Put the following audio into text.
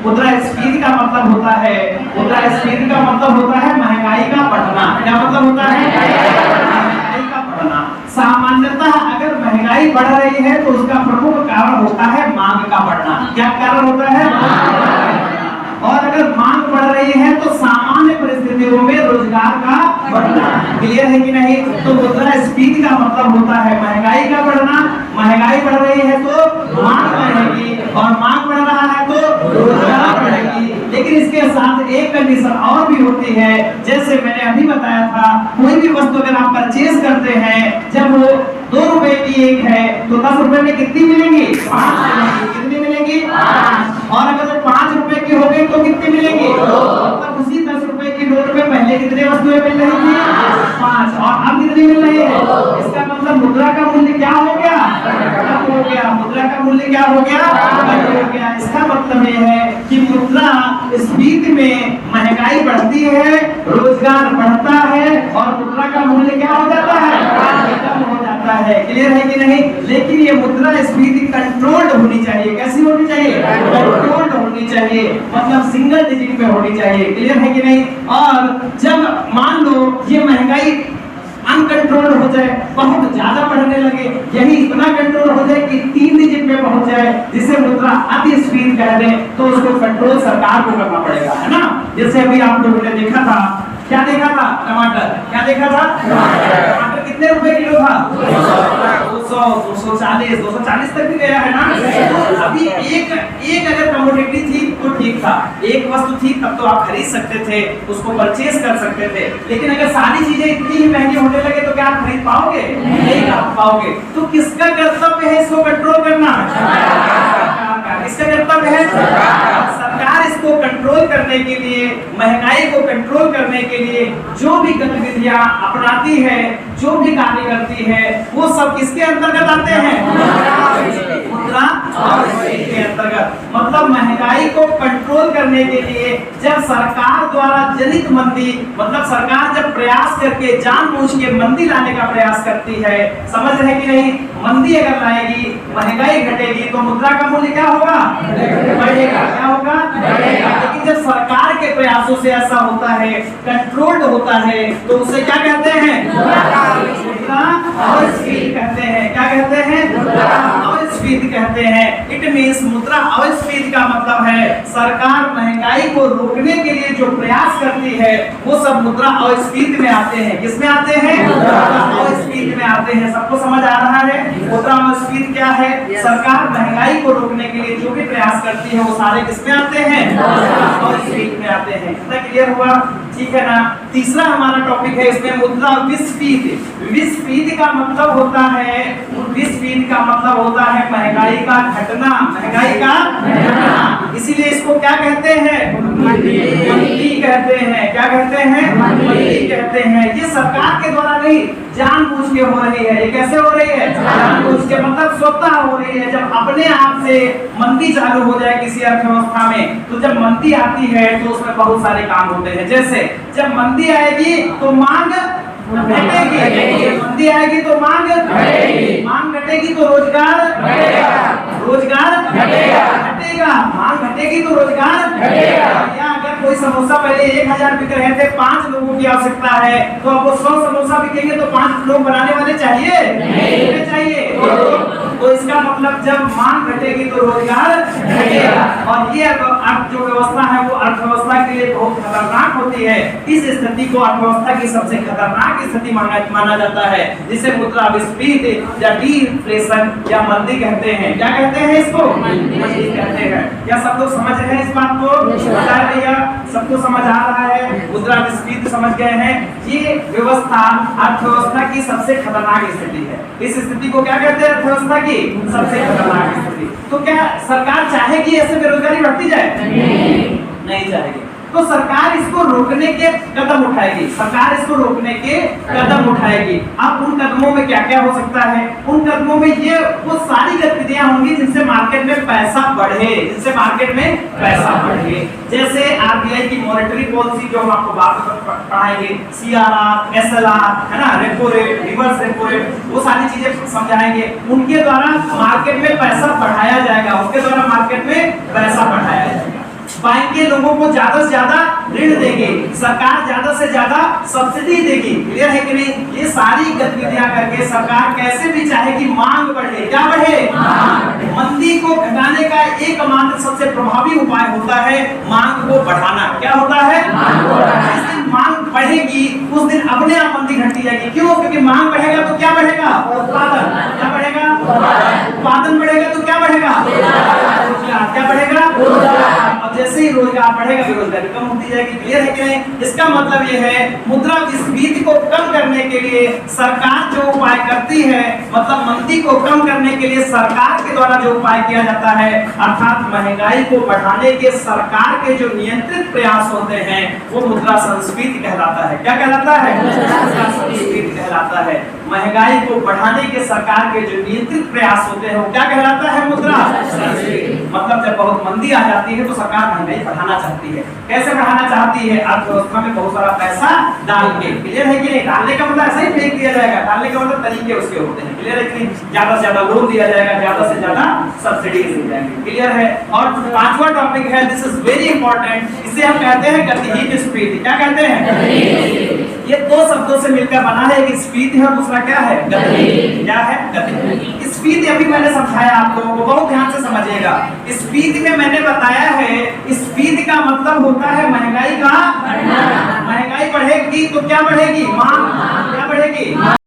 मुद्रास्फीति का मतलब होता है, मुद्रास्फीति का मतलब होता है महंगाई का बढ़ना। क्या मतलब होता है? महंगाई का बढ़ना। सामान्यतः अगर महंगाई बढ़ रही है तो उसका प्रमुख कारण होता है मांग का बढ़ना। क्या कारण होता है? और अगर मांग बढ़ रही है तो सामान्य परिस्थितियों में रोजगार का बढ़ना। क्लियर है कि नहीं? तो मुद्रास्फीति का मतलब होता है महंगाई का बढ़ना। महंगाई बढ़ रही है तो मांग बढ़ेगी और मांग बढ़ रहा है तो रोजगार बढ़ेगी। लेकिन इसके साथ एक कंडीशन और भी होती है, जैसे मैंने अभी बताया था, कोई भी वस्तु अगर आप परचेज करते हैं, जब वो 2 रुपए की एक है तो 10 रुपए में कितनी मिलेंगी? 5 मिलेंगी। कितनी मिलेंगी? 5। और अगर वो 5 रुपए की हो गई तो कितनी मिलेंगी? 2। मतलब उसी 10 रुपए की नोट में पहले कितने वस्तुएं मिल रही थी? 5। और अब कितनी मिल रही है? इसका मतलब मुद्रा का मूल्य क्या हो गया? कम हो गया। मुद्रा का मूल्य क्या हो गया? कम हो गया। इसका मतलब ये है कि मुद्रास्फीति में महंगाई बढ़ती है, रोजगार बढ़ता है और मुद्रा का मूल्य क्या हो जाता है? कम हो जाता है। क्लियर है कि नहीं? लेकिन ये मुद्रास्फीति कंट्रोल्ड होनी चाहिए। कैसी होनी चाहिए? कंट्रोल्ड होनी चाहिए, मतलब सिंगल डिजिट में होनी चाहिए। क्लियर है कि नहीं? और जब मान लो ये महंगाई अनकंट्रोल हो जाए, बहुत ज्यादा बढ़ने लगे, यही इतना कंट्रोल हो जाए कि 3 डिजिट में पहुंच जाए, जिसे मुद्रा अतिस्फीति कह दें, तो उसको कंट्रोल सरकार को करना पड़ेगा, है ना? जैसे अभी आप लोगों ने देखा था, क्या देखा था? टमाटर। क्या देखा था? टमाटर कितने रुपए किलो था? 200, 240, 240 तक भी गया है ना? तो अभी एक अगर कमोडिटी थी तो ठीक था, एक वस्तु थी तब तो आप खरीद सकते थे, उसको परचेज कर सकते थे। लेकिन अगर सारी चीजें इतनी ही महंगी होने लगे तो क्या आप खरीद पाओगे? नहीं कर पाओगे। तो किसका कर्तव्य है इसको कंट्रोल करना? किसका कर्तव्य है? सरकार इसको कंट्रोल करने के लिए, महंगाई को कंट्रोल करने के लिए जो भी गतिविधियां अपनाती है, जो भी कार्य करती है, वो सब किसके अंतर्गत आते हैं? मुद्रास्फीति के अंतर्गत। मतलब महंगाई को कंट्रोल करने के लिए जब सरकार द्वारा जनित मंदी, मतलब सरकार जब प्रयास करके जानबूझ के मंदी लाने का प्रयास करती है, समझ रहे कि नहीं? मंदी अगर लाएगी, महंगाई घटेगी तो मुद्रा का मूल्य क्या होगा? बढ़ेगा। क्या होगा? बढ़ेगा। लेकिन जब सरकार के प्रयासों से ऐसा होता है, कंट्रोल्ड होता है, तो उसे क्या कहते हैं? मुद्रास्फीति कहते हैं। क्या कहते हैं? मुद्रास्फीति कहते हैं। इट मींस मुद्रास्फीति का मतलब है सरकार महंगाई को रोकने के लिए जो प्रयास करती है वो सब मुद्रास्फीति में आते हैं। किसमें आते हैं? मुद्रास्फीति में आते हैं। सबको समझ आ रहा है? मुद्रास्फीति क्या है? सरकार महंगाई को रोकने के लिए जो भी प्रयास करती है वो सारे किसमें आते हैं? मुद्रास्फीति में आते हैं। इतना क्लियर हुआ? ठीक है ना? तीसरा हमारा टॉपिक है इसमें मुद्रा विस्फीति। विस्फीति का मतलब होता है, विस्फीति का मतलब होता है महंगाई का घटना। महंगाई का घटना। इसीलिए इसको क्या कहते हैं? मंदी कहते हैं। क्या कहते हैं? मंदी कहते हैं। ये सरकार के द्वारा नहीं, जानबूझ के हो रही है। ये कैसे हो रही है? जानबूझ के, मतलब स्वतः हो रही है। जब अपने आप से मंदी चालू हो जाए किसी अर्थव्यवस्था में, तो जब मंदी आती है तो उसमें बहुत सारे काम होते हैं। जैसे जब मंदी आएगी तो मांग घटेगी, मंदी आएगी तो मांग घटेगी, मांग घटेगी तो रोजगार रोजगार घटेगा, मांग घटेगी तो रोजगार घटेगा। या अगर कोई समोसा पहले 1000 बिक रहे थे, 5 लोगों की आवश्यकता है, तो अब वो 100 समोसा बिकेंगे तो 5 लोग बनाने वाले चाहिए? नहीं चाहिए। तो इसका मतलब जब मांग घटेगी तो रोजगार घटेगा। और ये जो व्यवस्था है वो अर्थव्यवस्था के लिए बहुत खतरनाक होती है। इस स्थिति को अर्थव्यवस्था की सबसे खतरनाक स्थिति माना जाता है, जिसे मुद्रा विस्फीति या डिफ्लेशन या मंदी कहते हैं। क्या कहते हैं इसको? मंदी कहते हैं। क्या सब लोग समझ रहे हैं इस बात को? बताया भैया, सबको समझ आ रहा है? मुद्रा विस्फीति समझ गए हैं? ये व्यवस्था अर्थव्यवस्था की सबसे खतरनाक स्थिति है। इस स्थिति को क्या कहते हैं? अर्थव्यवस्था की सबसे खतरनाक स्थिति। तो क्या सरकार चाहेगी ऐसे बेरोजगारी बढ़ती जाए? नहीं चाहेगी। तो सरकार इसको रोकने के कदम उठाएगी। सरकार इसको रोकने के कदम उठाएगी। अब उन कदमों में क्या क्या हो सकता है? उन कदमों में ये वो सारी गतिविधियां होंगी जिनसे मार्केट में पैसा बढ़े, जिनसे मार्केट में पैसा बढ़े। जैसे आरबीआई की मॉनेटरी पॉलिसी जो हम आपको बाद में पढ़ाएंगे, सीआरआर, एसएलआर, है ना, repo rate, reverse repo rate, वो सारी चीजें समझाएंगे। उनके द्वारा मार्केट में पैसा बढ़ाया जाएगा, उसके द्वारा मार्केट में पैसा बढ़ाया जाएगा। बैंकें लोगों को ज्यादा से ज्यादा ऋण देगी, सरकार ज्यादा से ज्यादा सब्सिडी देगी। क्लियर है कि नहीं? ये सारी गतिविधियां करके सरकार कैसे भी चाहे कि मांग बढ़े। क्या बढ़े? मंदी को घटाने का एकमात्र सबसे प्रभावी उपाय होता है मांग को बढ़ाना। क्या होता है? जिस दिन मांग बढ़ेगी उस दिन अपने आप मंदी घटती जाएगी। क्यों? क्योंकि मांग बढ़ेगा तो क्या बढ़ेगा? उत्पादन। क्या बढ़ेगा? उत्पादन बढ़ेगा तो क्या बढ़ेगा? रोजगार। क्या बढ़ेगा? अब जैसे ही रोजगार बढ़ेगा बेरोजगारी कम होती जाएगी। क्लियर है कि नहीं? इसका मतलब ये है मुद्रास्फीति को कम करने के लिए सरकार जो उपाय करती है, मतलब मंदी को कम करने के लिए सरकार के द्वारा जो उपाय किया जाता है, अर्थात महंगाई को बढ़ाने के सरकार के जो नियंत्रित प्रयास होते हैं वो मुद्रा संस्फीति कहलाता है। क्या कहलाता है? मुद्रा संस्फीति कहलाता है। महंगाई को बढ़ाने के सरकार के जो नियंत्रित प्रयास होते हैं वो क्या कहलाता है? मुद्रा संस्फीति। मतलब जब बहुत मंदी आ जाती है तो सरकार महंगाई बढ़ाना चाहती है। कैसे बढ़ाना चाहती है? अर्थव्यवस्था में बहुत सारा पैसा डाल के। क्लियर है कि नहीं? डालने का मतलब ऐसा ही फेंक दिया जाएगा, डालने का मतलब तरीके उसके होते हैं। क्लियर है कि नहीं? ज्यादा से ज्यादा लोन दिया जाएगा, ज्यादा से ज्यादा सब्सिडीज दी जाएंगी। क्लियर है? और पांचवा टॉपिक है, दिस इज वेरी इंपॉर्टेंट, इसे हम कहते हैं गतिहीन स्फीति। क्या कहते हैं? ये दो शब्दों से मिलकर बना है, एक स्फीति है और दूसरा क्या है? गति। क्या है? गति। स्फीति अभी मैंने समझाया आप लोगों को, बहुत ध्यान से समझिएगा। स्फीति में मैंने बताया है स्फीति का मतलब होता है महंगाई का बढ़ना। महंगाई बढ़ेगी तो क्या बढ़ेगी? मांग। क्या बढ़ेगी?